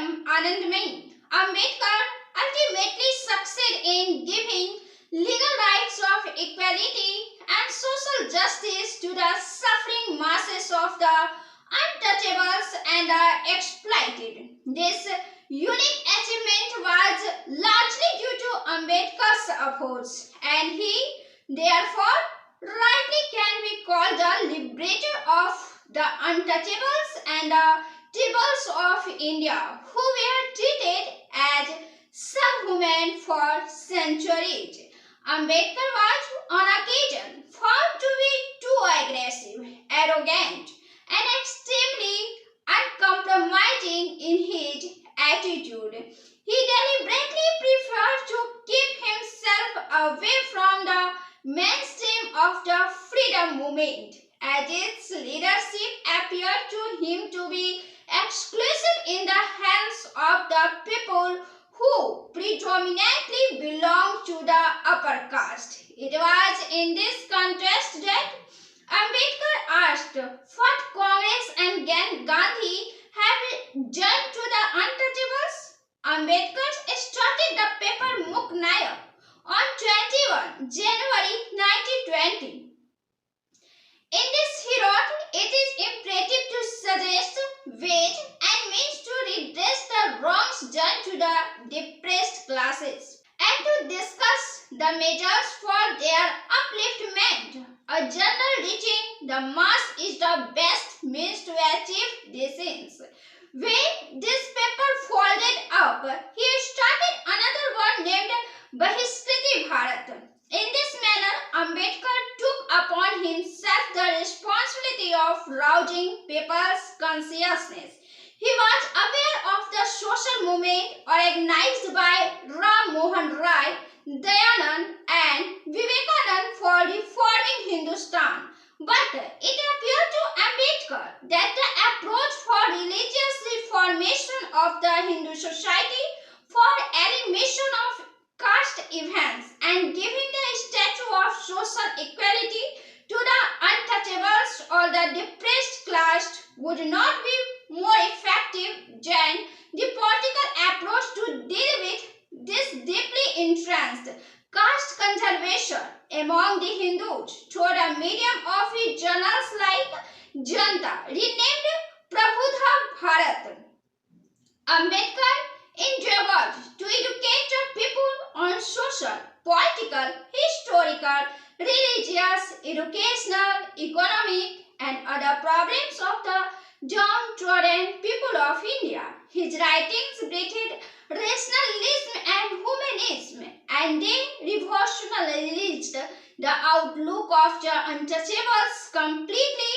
freedom Anandamayi. Ambedkar ultimately succeeded in giving legal rights of equality and social justice to the suffering masses of the untouchables and the exploited. This unique achievement was largely due to Ambedkar's efforts, and he therefore rightly can be called the liberator of the untouchables and the tribals of India, who were treated as subhuman for centuries. Ambedkar was on occasion found to be too aggressive, arrogant, and extremely uncompromising in his attitude. He deliberately preferred to keep himself away from the mainstream of the freedom movement, as its leadership appeared to him to be exclusive in the hands of the people who predominantly belonged to the upper caste. It was in this context that Ambedkar asked what Congress and Gandhi have done to the untouchables. Ambedkar started the paper Muk Nayak on 21 January 1920. In this he wrote, it is imperative to suggest ways and means to redress the wrongs done to the depressed classes and to discuss the measures for their upliftment. A journal reaching the mass is the best means to achieve these ends. When this paper folded up, he started another one named Bahiskriti Bharat. In this manner, Ambedkar took upon himself the responsibility of rousing people's consciousness. He was aware of the social movement organized by Ram Mohan Rai, Dayanand and Vivekanand for reforming Hindustan. But it appeared to Ambedkar that the approach for religious reformation of the Hindu society, for elimination of caste events and giving the statue of social equality to the untouchables or the depressed class would not be more effective than the political approach to deal with this deeply entrenched caste conservation among the Hindus through the medium of his journals like Janta, renamed Prabudha Bharat. Ambedkar endeavored to educate the people on social, political, historical, religious, educational, economic, and other problems of the downtrodden people of India. His writings breathed rationalism and humanism, and they revolutionized the outlook of the untouchables completely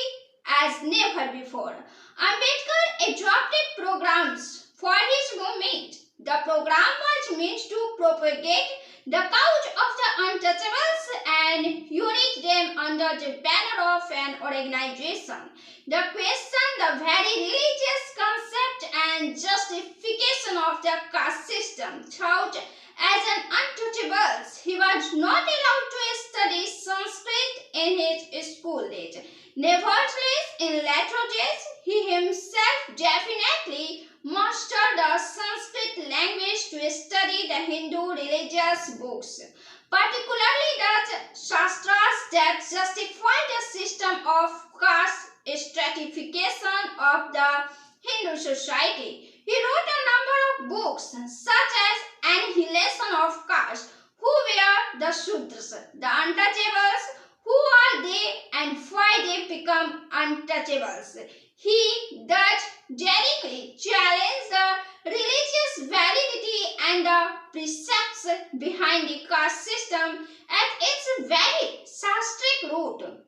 as never before. Ambedkar adopted programs for his movement. The program was meant to propagate the cause of the untouchables and unite them under the banner of an organization. The question, the very religious concept and justification of the caste system thought as an untouchables. He was not allowed to study Sanskrit in his school days. Nevertheless, in later days, he himself definitely mastered the Sanskrit language to study the Hindu religious books, particularly the Shastras that justify the system of caste stratification of the Hindu society. He wrote a number of books such as Annihilation of Caste, Who Were the Shudras, The Untouchables, Who Are They and Why They Become Untouchables. He thus daringly challenged the religious validity and the precepts behind the caste system at its very shastric root.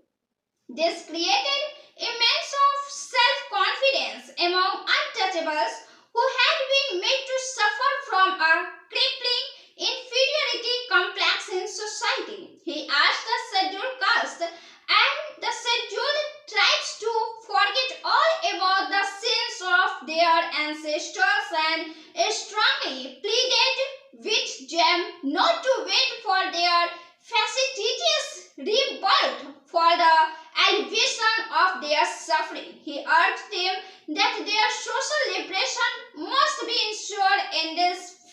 This created immense of self-confidence among untouchables who had been made to suffer from a crippling inferiority complex in society. He asked the scheduled caste and the scheduled tribes to forget all about the sins of their ancestors and strongly pleaded with them not to wait for their facetious rebirth for the alleviation of their suffering. He urged them that their social liberation must be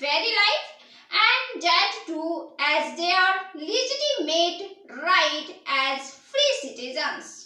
fairy life, and that too as their legitimate right as free citizens.